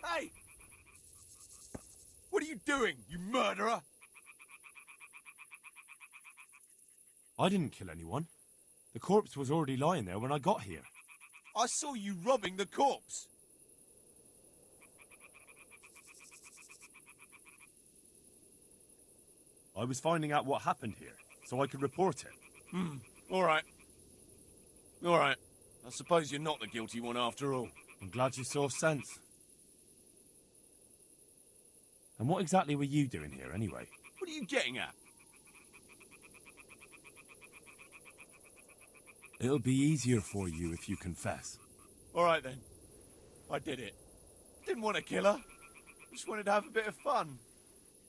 Hey! What are you doing, you murderer? I didn't kill anyone. The corpse was already lying there when I got here. I saw you robbing the corpse. I was finding out what happened here, so I could report it. All right. All right. I suppose you're not the guilty one after all. I'm glad you saw sense. And what exactly were you doing here, anyway? What are you getting at? It'll be easier for you if you confess. All right, then. I did it. Didn't want to kill her. Just wanted to have a bit of fun.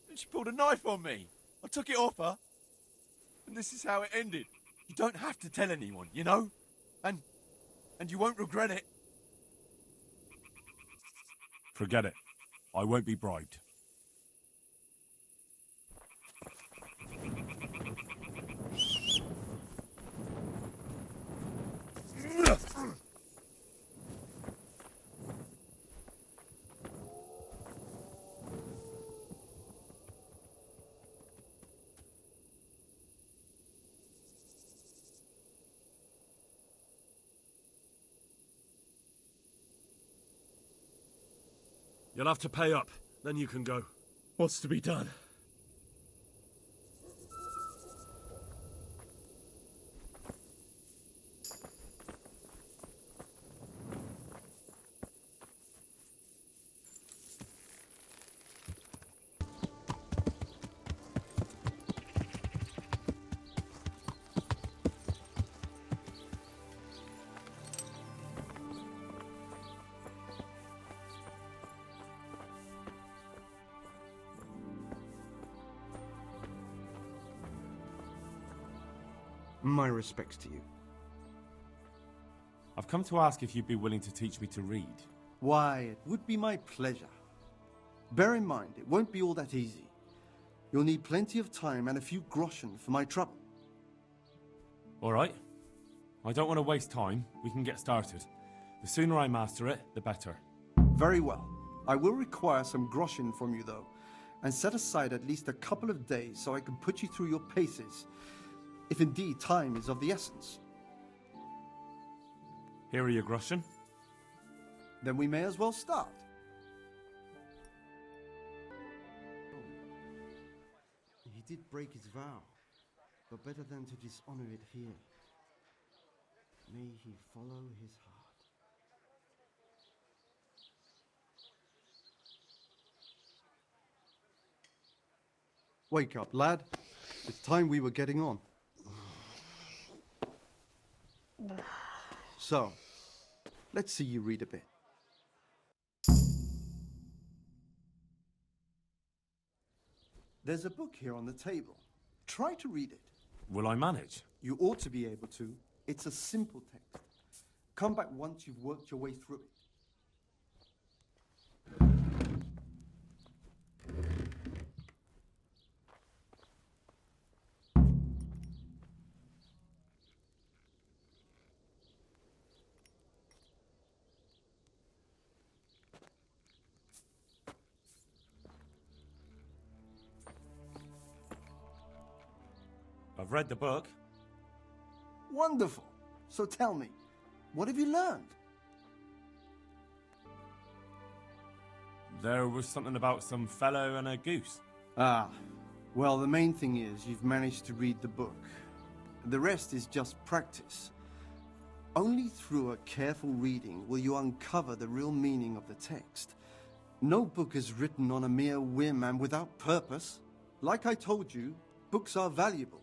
And she pulled a knife on me. I took it off her. And this is how it ended. You don't have to tell anyone, you know? And you won't regret it. Forget it. I won't be bribed. You'll have to pay up, then you can go. What's to be done? My respects to you. I've come to ask if you'd be willing to teach me to read. Why, it would be my pleasure. Bear in mind, it won't be all that easy. You'll need plenty of time and a few groschen for my trouble. All right. I don't want to waste time. We can get started. The sooner I master it, the better. Very well. I will require some groschen from you, though, and set aside at least a couple of days so I can put you through your paces, if indeed time is of the essence. Here are your groschen. Then we may as well start. He did break his vow, but better than to dishonor it here. May he follow his heart. Wake up, lad. It's time we were getting on. So, let's see you read a bit. There's a book here on the table. Try to read it. Will I manage? You ought to be able to. It's a simple text. Come back once you've worked your way through it. I've read the book. Wonderful. So tell me, what have you learned? There was something about some fellow and a goose. Ah, well, the main thing is you've managed to read the book. The rest is just practice. Only through a careful reading will you uncover the real meaning of the text. No book is written on a mere whim and without purpose. Like I told you, books are valuable.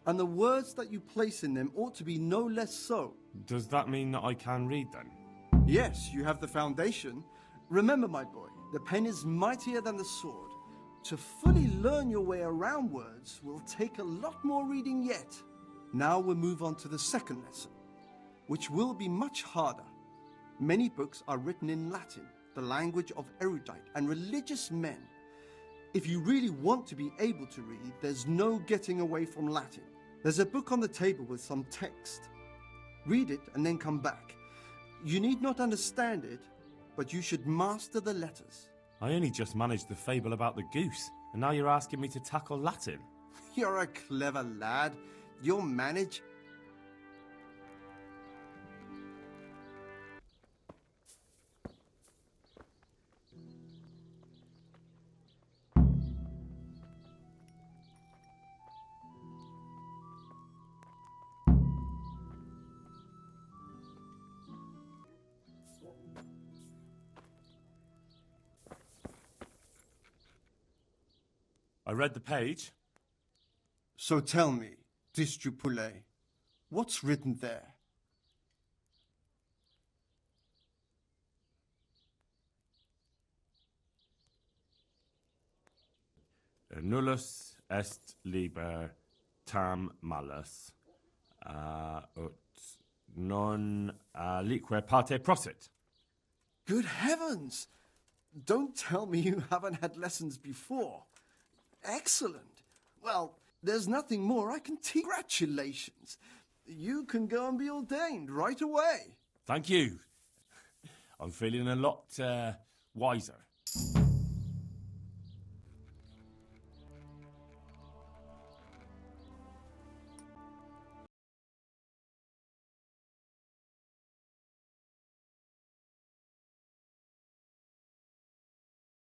And the words that you place in them ought to be no less so. Does that mean that I can read then? Yes, you have the foundation. Remember, my boy, the pen is mightier than the sword. To fully learn your way around words will take a lot more reading yet. Now we'll move on to the second lesson, which will be much harder. Many books are written in Latin, the language of erudite and religious men. If you really want to be able to read, there's no getting away from Latin. There's a book on the table with some text. Read it and then come back. You need not understand it, but you should master the letters. I only just managed the fable about the goose, and now you're asking me to tackle Latin. You're a clever lad. You'll manage. I read the page. So tell me, Distrupule, what's written there? Nullus est liber tam malus, ut non alique parte prosit. Good heavens! Don't tell me you haven't had lessons before. Excellent. Well, there's nothing more I can teach. Congratulations. You can go and be ordained right away. Thank you. I'm feeling a lot wiser.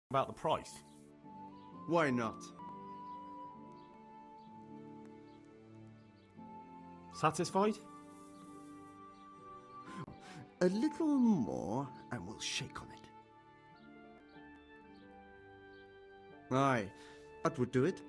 About the price. Why not? Satisfied? A little more and we'll shake on it. Aye, that would do it.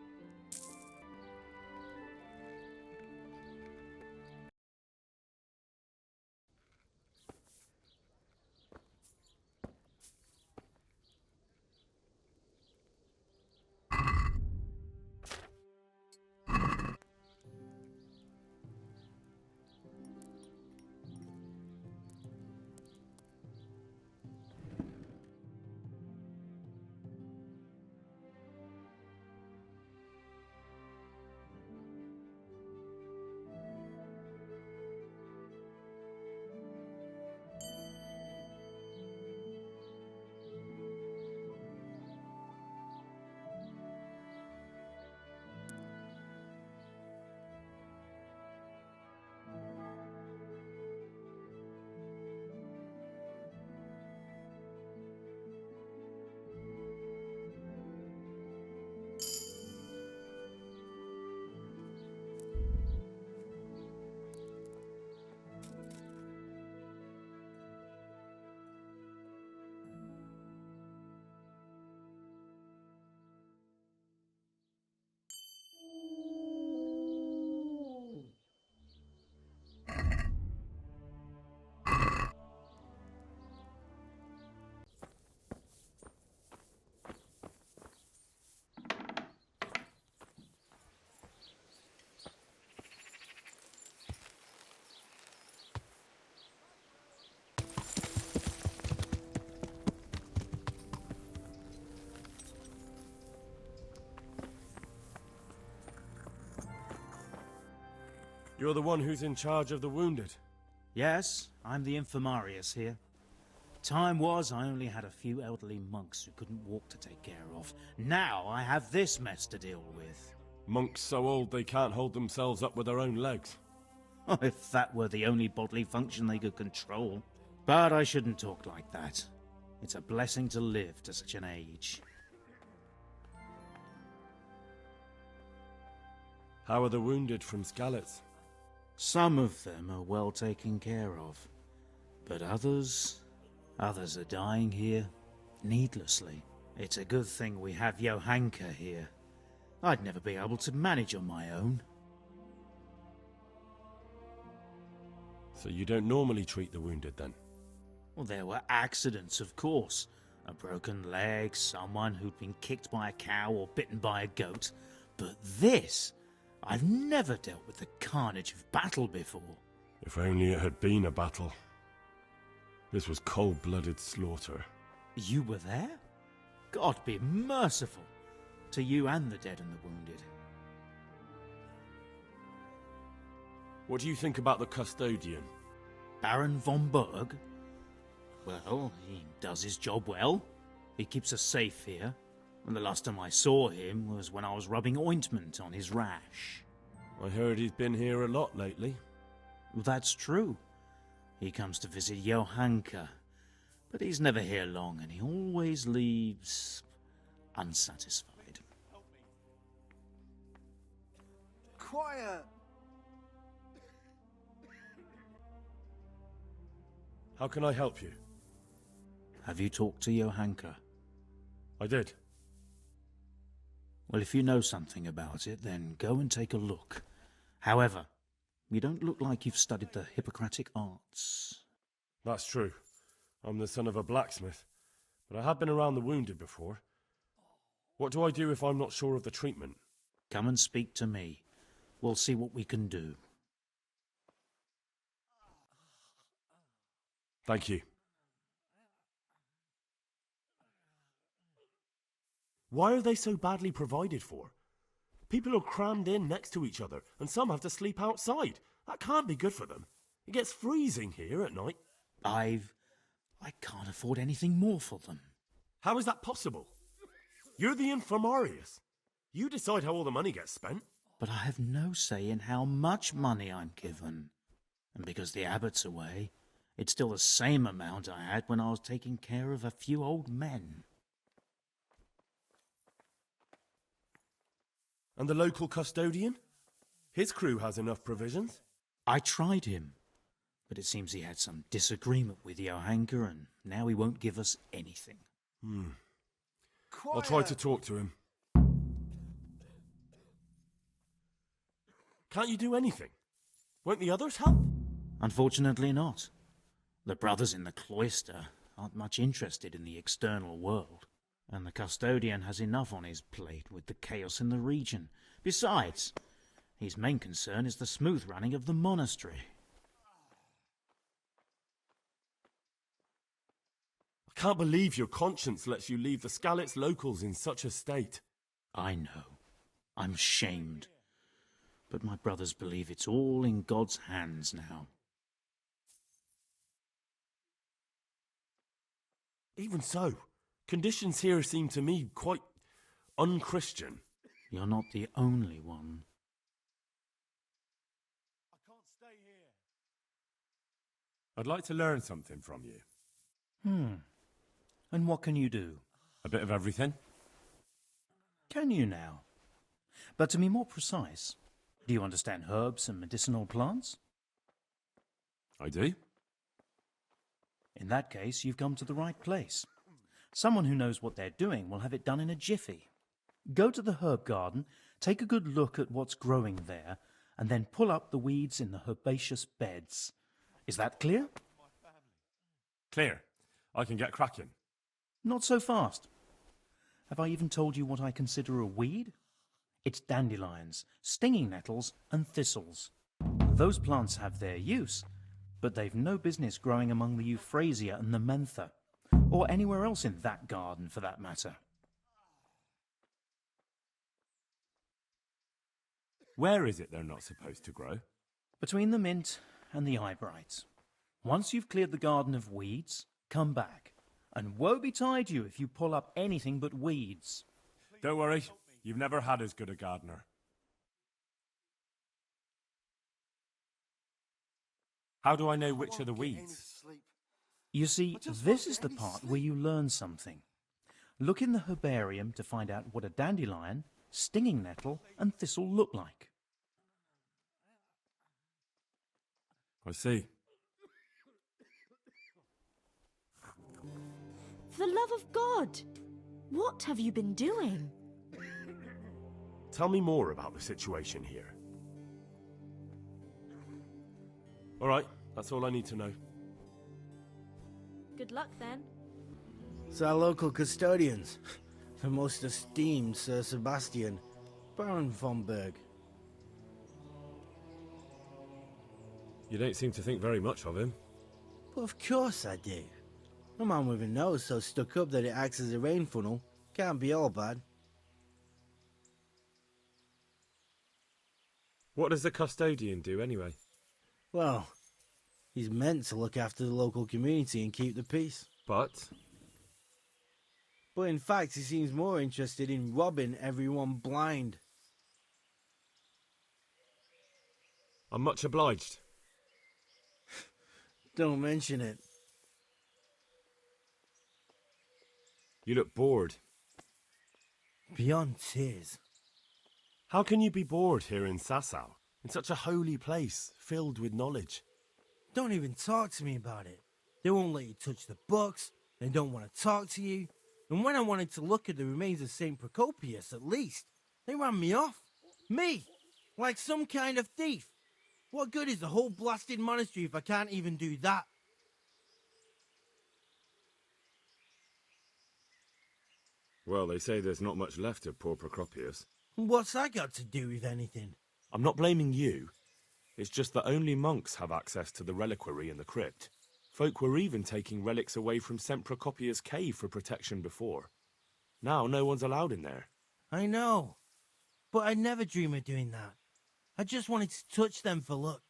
You're the one who's in charge of the wounded. Yes, I'm the infirmarius here. Time was I only had a few elderly monks who couldn't walk to take care of. Now I have this mess to deal with. Monks so old they can't hold themselves up with their own legs. If that were the only bodily function they could control. But I shouldn't talk like that. It's a blessing to live to such an age. How are the wounded from Skalitz? Some of them are well taken care of. But others are dying here, needlessly. It's a good thing we have Johanka here. I'd never be able to manage on my own. So you don't normally treat the wounded then? Well, there were accidents, of course. A broken leg, someone who'd been kicked by a cow or bitten by a goat. But this I've never dealt with the carnage of battle before. If only it had been a battle. This was cold-blooded slaughter. You were there? God be merciful to you and the dead and the wounded. What do you think about the custodian? Baron von Berg? Well, he does his job well. He keeps us safe here. And the last time I saw him was when I was rubbing ointment on his rash. I heard he's been here a lot lately. That's true. He comes to visit Johanka, but he's never here long, and he always leaves unsatisfied. Quiet! How can I help you? Have you talked to Johanka? I did. Well, if you know something about it, then go and take a look. However, you don't look like you've studied the Hippocratic arts. That's true. I'm the son of a blacksmith, but I have been around the wounded before. What do I do if I'm not sure of the treatment? Come and speak to me. We'll see what we can do. Thank you. Why are they so badly provided for? People are crammed in next to each other, and some have to sleep outside. That can't be good for them. It gets freezing here at night. I can't afford anything more for them. How is that possible? You're the infirmarius. You decide how all the money gets spent. But I have no say in how much money I'm given. And because the abbot's away, it's still the same amount I had when I was taking care of a few old men. And the local custodian? His crew has enough provisions. I tried him, but it seems he had some disagreement with Johanka, and now he won't give us anything. I'll try to talk to him. Can't you do anything? Won't the others help? Unfortunately not. The brothers in the cloister aren't much interested in the external world, and the custodian has enough on his plate with the chaos in the region. Besides, his main concern is the smooth running of the monastery. I can't believe your conscience lets you leave the Skalitz locals in such a state. I know. I'm shamed. But my brothers believe it's all in God's hands now. Even so, conditions here seem to me quite unchristian. You're not the only one. I can't stay here. I'd like to learn something from you. And what can you do? A bit of everything. Can you now? But to be more precise, do you understand herbs and medicinal plants? I do. In that case, you've come to the right place. Someone who knows what they're doing will have it done in a jiffy. Go to the herb garden, take a good look at what's growing there, and then pull up the weeds in the herbaceous beds. Is that clear? Clear. I can get cracking. Not so fast. Have I even told you what I consider a weed? It's dandelions, stinging nettles, and thistles. Those plants have their use, but they've no business growing among the euphrasia and the mentha, or anywhere else in that garden for that matter. Where is it they're not supposed to grow? Between the mint and the eyebright. Once you've cleared the garden of weeds, come back. And woe betide you if you pull up anything but weeds. Don't worry, you've never had as good a gardener. How do I know which are the weeds? You see, this is the part where you learn something. Look in the herbarium to find out what a dandelion, stinging nettle, and thistle look like. I see. For the love of God, what have you been doing? Tell me more about the situation here. All right, that's all I need to know. Good luck then. It's our local custodians. The most esteemed Sir Sebastian, Baron von Berg. You don't seem to think very much of him. But of course I do. A man with a nose so stuck up that it acts as a rain funnel can't be all bad. What does the custodian do anyway? Well, he's meant to look after the local community and keep the peace. But But in fact, he seems more interested in robbing everyone blind. I'm much obliged. Don't mention it. You look bored. Beyond tears. How can you be bored here in Sasau, in such a holy place, filled with knowledge? Don't even talk to me about it. They won't let you touch the books, they don't want to talk to you, and when I wanted to look at the remains of St. Procopius at least, they ran me off. Me! Like some kind of thief. What good is the whole blasted monastery if I can't even do that? Well, they say there's not much left of poor Procopius. What's that got to do with anything? I'm not blaming you. It's just that only monks have access to the reliquary in the crypt. Folk were even taking relics away from St. Procopius' cave for protection before. Now no one's allowed in there. I know, but I'd never dream of doing that. I just wanted to touch them for luck.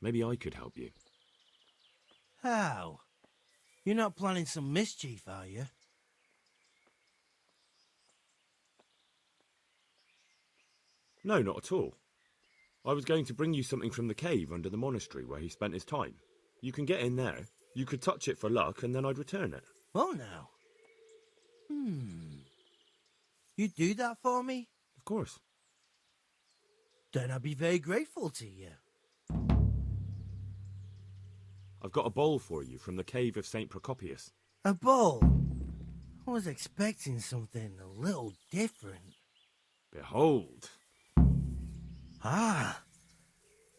Maybe I could help you. How? You're not planning some mischief, are you? No, not at all. I was going to bring you something from the cave under the monastery where he spent his time. You can get in there, you could touch it for luck, and then I'd return it. Oh, now. You'd do that for me? Of course. Then I'd be very grateful to you. I've got a bowl for you from the cave of St. Procopius. A bowl? I was expecting something a little different. Behold! Ah!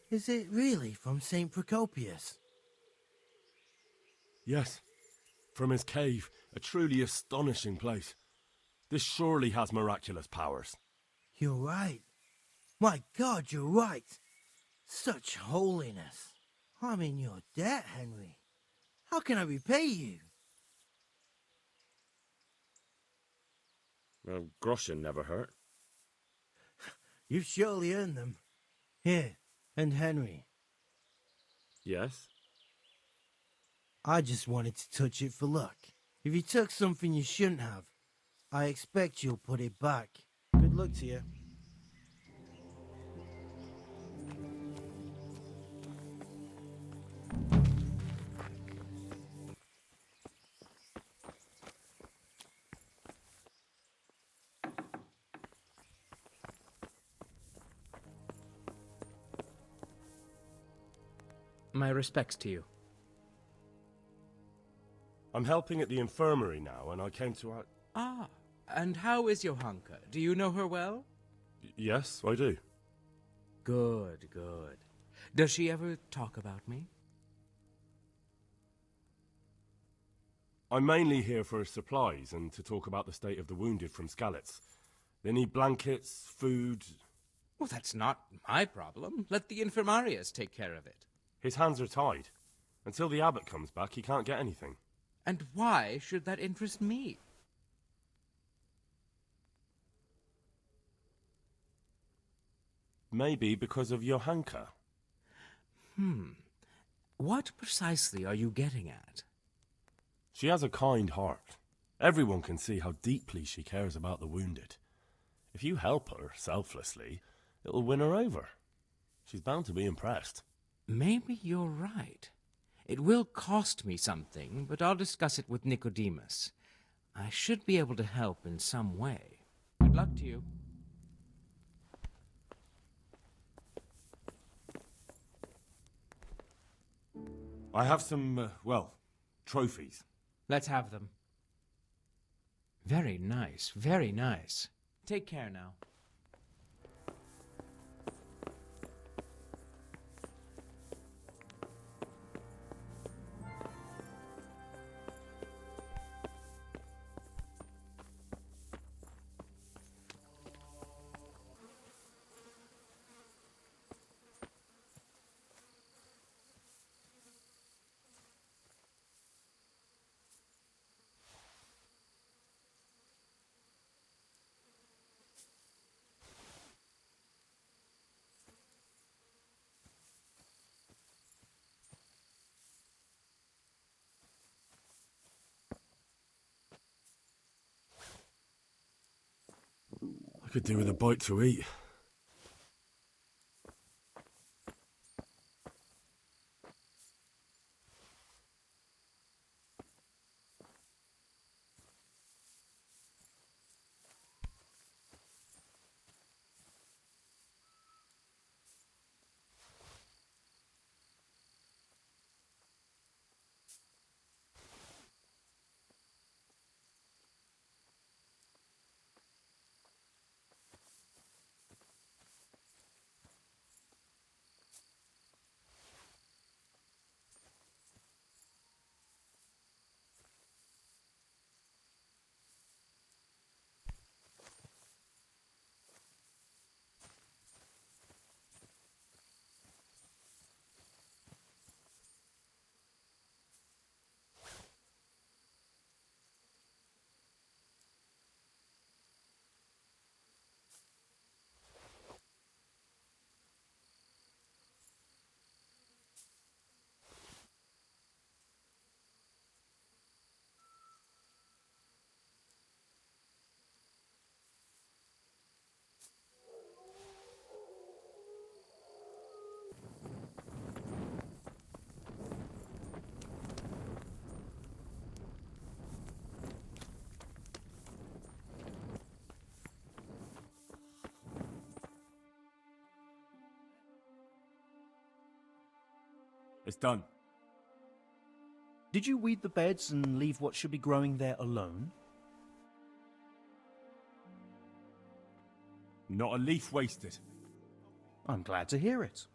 Is it really from St. Procopius? Yes, from his cave, a truly astonishing place. This surely has miraculous powers. You're right. My God, you're right. Such holiness. I'm in your debt, Henry. How can I repay you? Well, groschen never hurt. You've surely earned them. Here, and Henry. Yes? I just wanted to touch it for luck. If you took something you shouldn't have, I expect you'll put it back. Good luck to you. My respects to you. I'm helping at the infirmary now, and I came to... Ah, and how is Johanka? Do you know her well? Yes, I do. Good, good. Does she ever talk about me? I'm mainly here for supplies and to talk about the state of the wounded from Skalitz. They need blankets, food... Well, that's not my problem. Let the infirmarius take care of it. His hands are tied. Until the abbot comes back, he can't get anything. And why should that interest me? Maybe because of Johanka. What precisely are you getting at? She has a kind heart. Everyone can see how deeply she cares about the wounded. If you help her selflessly, it'll win her over. She's bound to be impressed. Maybe you're right. It will cost me something, but I'll discuss it with Nicodemus. I should be able to help in some way. Good luck to you. I have some, trophies. Let's have them. Very nice, very nice. Take care now. could do with a bite to eat. It's done. Did you weed the beds and leave what should be growing there alone? Not a leaf wasted. I'm glad to hear it.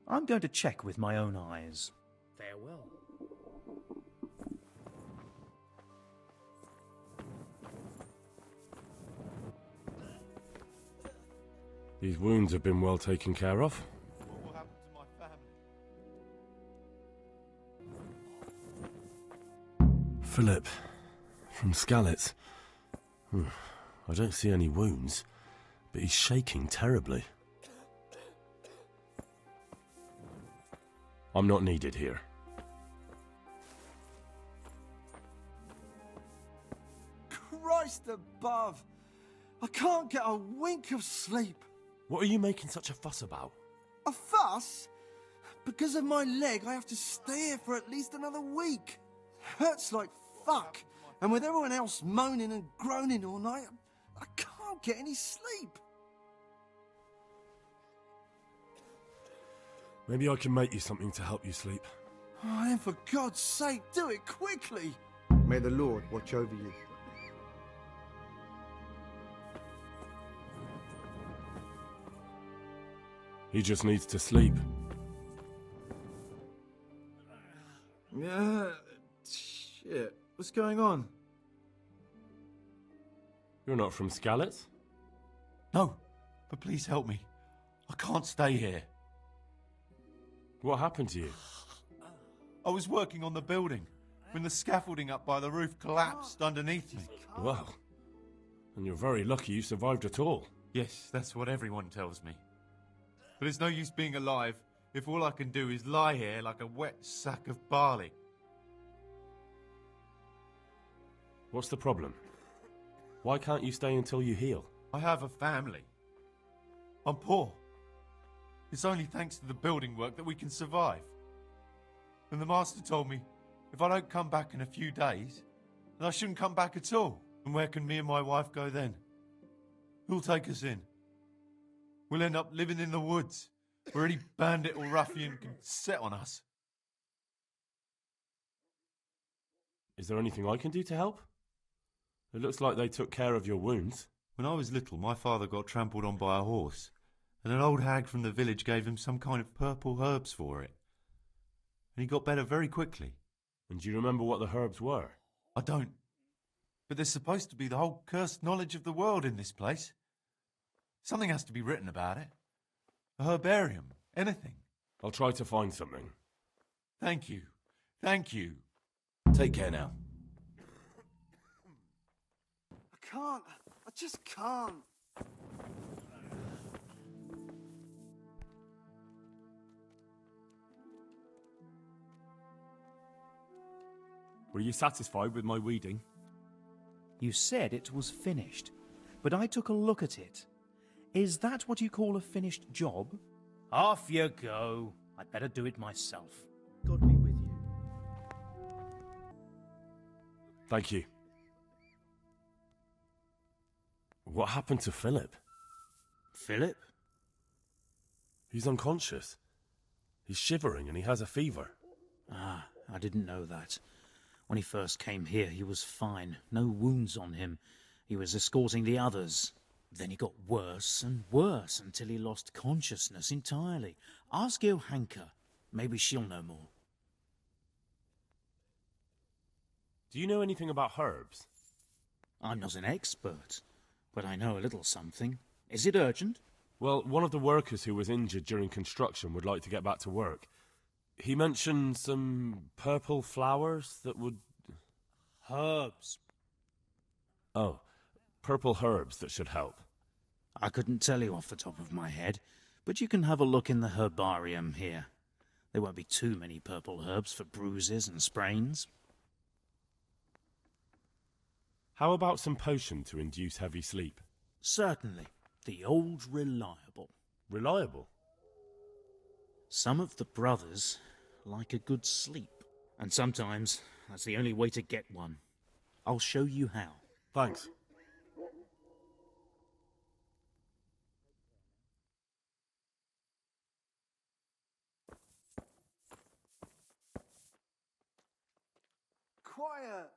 I'm going to check with my own eyes. Farewell. These wounds have been well taken care of. What will happen to my family? Philip, from Skalitz. I don't see any wounds, but he's shaking terribly. I'm not needed here. Christ above! I can't get a wink of sleep. What are you making such a fuss about? A fuss? Because of my leg, I have to stay here for at least another week. Hurts like fuck. And with everyone else moaning and groaning all night, I can't get any sleep. Maybe I can make you something to help you sleep. Oh, then for God's sake, do it quickly. May the Lord watch over you. He just needs to sleep. Yeah, shit. What's going on? You're not from Skalitz? No, but please help me. I can't stay here. What happened to you? I was working on the building when the scaffolding up by the roof collapsed underneath me. Well, and you're very lucky you survived at all. Yes, that's what everyone tells me. But it's no use being alive if all I can do is lie here like a wet sack of barley. What's the problem? Why can't you stay until you heal? I have a family. I'm poor. It's only thanks to the building work that we can survive. And the master told me if I don't come back in a few days, then I shouldn't come back at all. And where can me and my wife go then? Who'll take us in? We'll end up living in the woods, where any bandit or ruffian can set on us. Is there anything I can do to help? It looks like they took care of your wounds. When I was little, my father got trampled on by a horse, and an old hag from the village gave him some kind of purple herbs for it. And he got better very quickly. And do you remember what the herbs were? I don't. But there's supposed to be the whole cursed knowledge of the world in this place. Something has to be written about it. A herbarium. Anything. I'll try to find something. Thank you. Thank you. Take care now. I can't. I just can't. Were you satisfied with my weeding? You said it was finished. but I took a look at it. Is that what you call a finished job? Off you go. I'd better do it myself. God be with you. Thank you. What happened to Philip? Philip? He's unconscious. He's shivering and he has a fever. Ah, I didn't know that. When he first came here, he was fine. No wounds on him. He was escorting the others. Then he got worse and worse until he lost consciousness entirely. Ask Johanka. Maybe she'll know more. Do you know anything about herbs? I'm not an expert, but I know a little something. Is it urgent? Well, one of the workers who was injured during construction would like to get back to work. He mentioned some purple flowers that would... Herbs. Oh, purple herbs that should help. I couldn't tell you off the top of my head, but you can have a look in the herbarium here. There won't be too many purple herbs for bruises and sprains. How about some potion to induce heavy sleep? Certainly. The old reliable. Reliable? Some of the brothers like a good sleep, and sometimes that's the only way to get one. I'll show you how. Thanks. Quiet!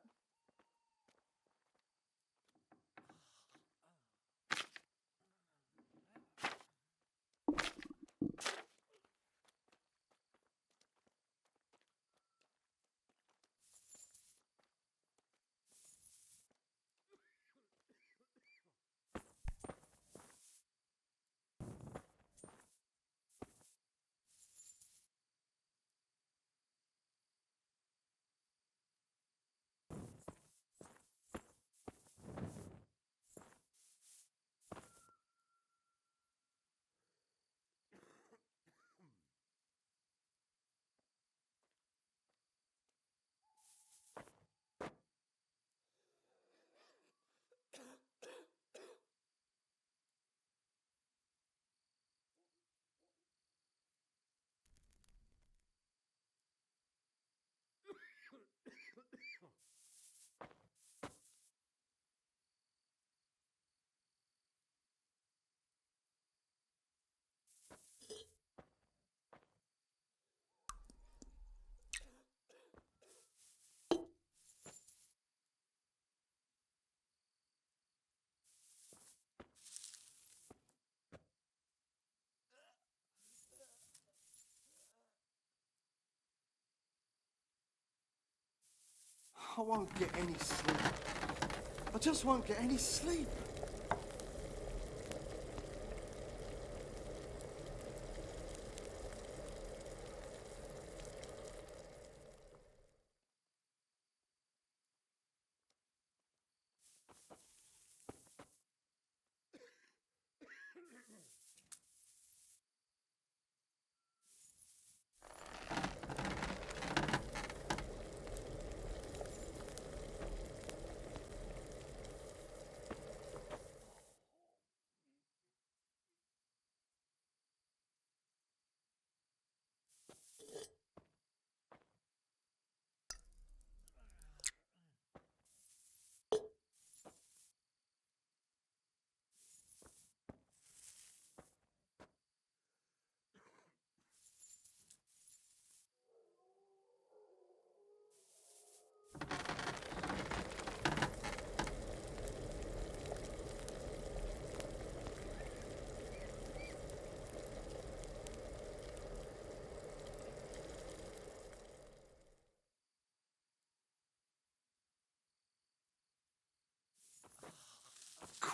I won't get any sleep. I just won't get any sleep.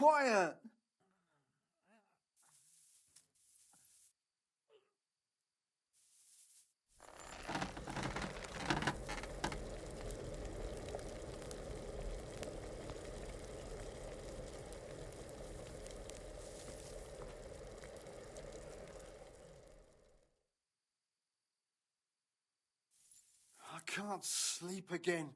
Quiet! I can't sleep again.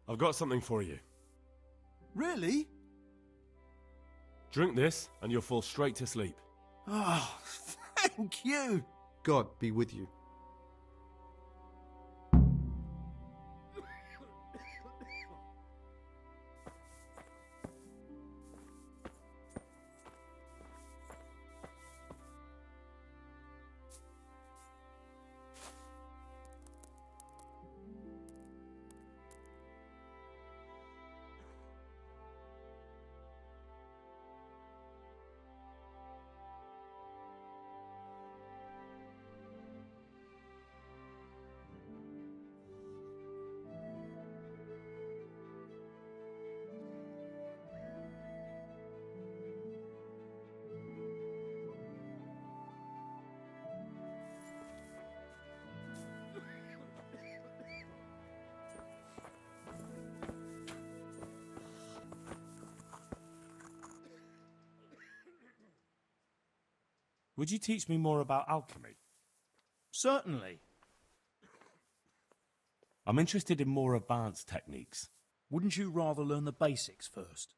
I've got something for you. Really? Drink this, and you'll fall straight to sleep. Oh, thank you. God be with you. Would you teach me more about alchemy? Certainly. I'm interested in more advanced techniques. Wouldn't you rather learn the basics first?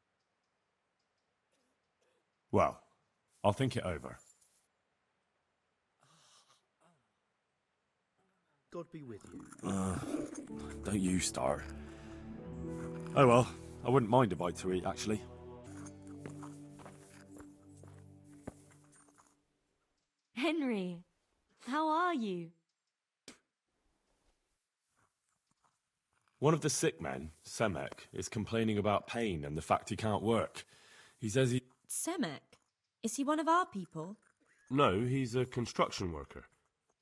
Well, I'll think it over. God be with you. Don't you start. Oh well, I wouldn't mind a bite to eat, actually. Henry, how are you? One of the sick men, Semek, is complaining about pain and the fact he can't work. He says he... Semek? Is he one of our people? No, he's a construction worker.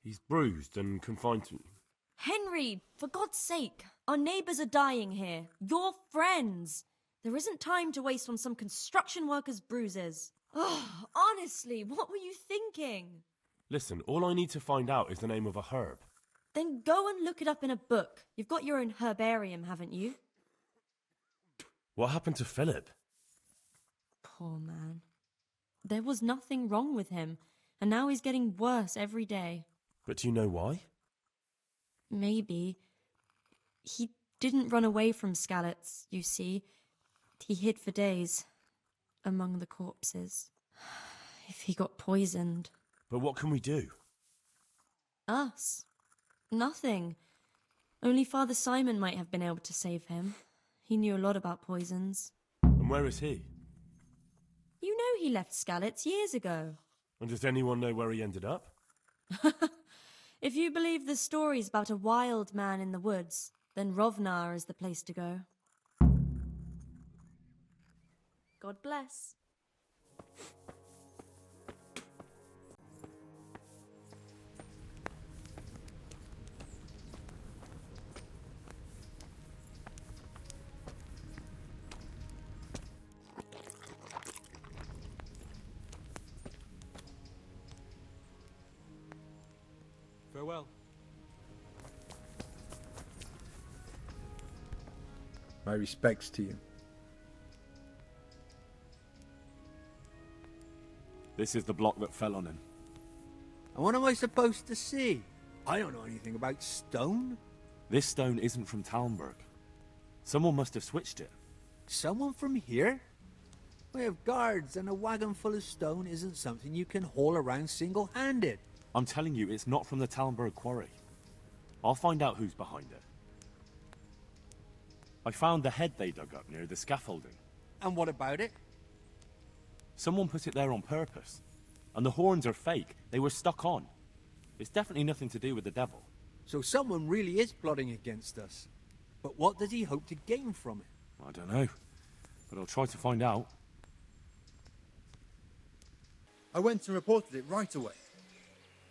He's bruised and confined to... Henry, for God's sake, our neighbours are dying here. You're friends. There isn't time to waste on some construction worker's bruises. Oh, honestly, what were you thinking? Listen, all I need to find out is the name of a herb. Then go and look it up in a book. You've got your own herbarium, haven't you? What happened to Philip? Poor man. There was nothing wrong with him, and now he's getting worse every day. But do you know why? Maybe. He didn't run away from Skalitz, you see. He hid for days, among the corpses. If he got poisoned... But what can we do? Us? Nothing. Only Father Simon might have been able to save him. He knew a lot about poisons. And where is he? You know he left Skalitz years ago. And does anyone know where he ended up? If you believe the stories about a wild man in the woods, then Rovnar is the place to go. God bless. Farewell. My respects to you. This is the block that fell on him. And what am I supposed to see? I don't know anything about stone. This stone isn't from Talmberg. Someone must have switched it. Someone from here? We have guards, and a wagon full of stone isn't something you can haul around single-handed. I'm telling you, it's not from the Talmberg quarry. I'll find out who's behind it. I found the head they dug up near the scaffolding. And what about it? Someone put it there on purpose. And the horns are fake. They were stuck on. It's definitely nothing to do with the devil. So someone really is plotting against us. But what does he hope to gain from it? I don't know. But I'll try to find out. I went and reported it right away.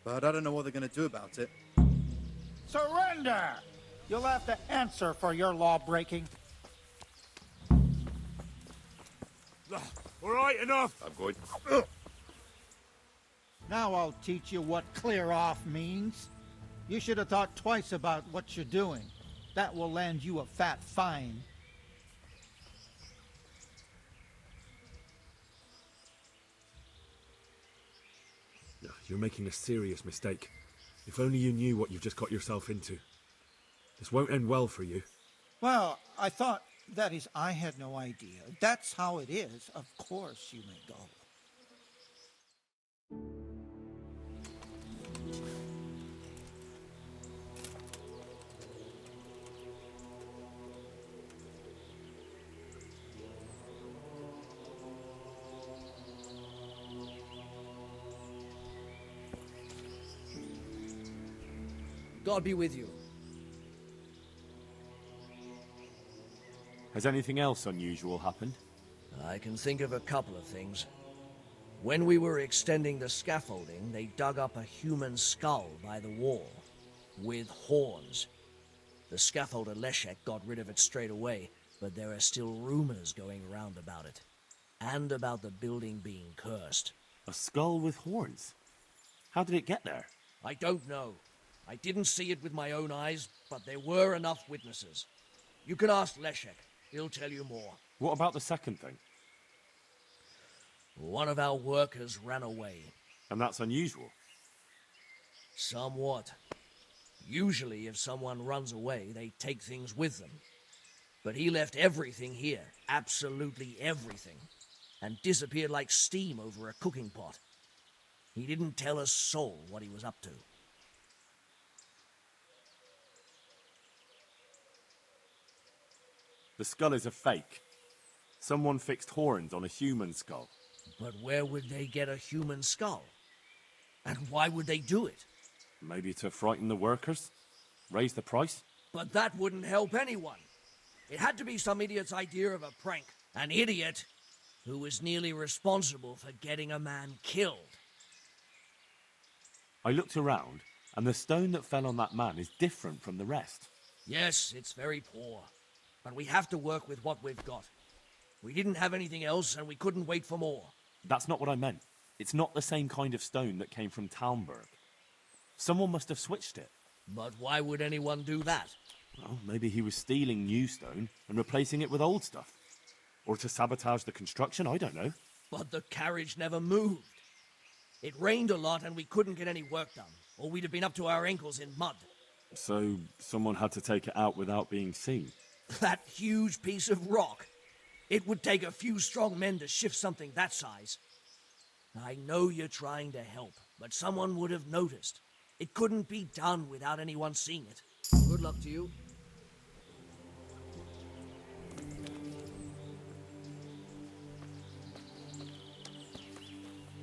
But I don't know what they're going to do about it. Surrender! You'll have to answer for your law-breaking. All right, enough! I'm going. Now I'll teach you what clear off means. You should have thought twice about what you're doing. That will land you a fat fine. You're making a serious mistake. If only you knew what you've just got yourself into. This won't end well for you. Well, I thought, that is, I had no idea. That's how it is. Of course you may go. God be with you. Has anything else unusual happened? I can think of a couple of things. When we were extending the scaffolding, they dug up a human skull by the wall, with horns. The scaffolder Leszek got rid of it straight away, but there are still rumors going around about it. And about the building being cursed. A skull with horns? How did it get there? I don't know. I didn't see it with my own eyes, but there were enough witnesses. You can ask Leszek. He'll tell you more. What about the second thing? One of our workers ran away. And that's unusual? Somewhat. Usually, if someone runs away, they take things with them. But he left everything here, absolutely everything, and disappeared like steam over a cooking pot. He didn't tell a soul what he was up to. The skull is a fake. Someone fixed horns on a human skull. But where would they get a human skull? And why would they do it? Maybe to frighten the workers? Raise the price? But that wouldn't help anyone. It had to be some idiot's idea of a prank. An idiot who was nearly responsible for getting a man killed. I looked around, and the stone that fell on that man is different from the rest. Yes, it's very poor. But we have to work with what we've got. We didn't have anything else, and we couldn't wait for more. That's not what I meant. It's not the same kind of stone that came from Talmberg. Someone must have switched it. But why would anyone do that? Well, maybe he was stealing new stone and replacing it with old stuff. Or to sabotage the construction, I don't know. But the carriage never moved. It rained a lot and we couldn't get any work done, or we'd have been up to our ankles in mud. So someone had to take it out without being seen. That huge piece of rock. It would take a few strong men to shift something that size. I know you're trying to help, but someone would have noticed. It couldn't be done without anyone seeing it. Good luck to you.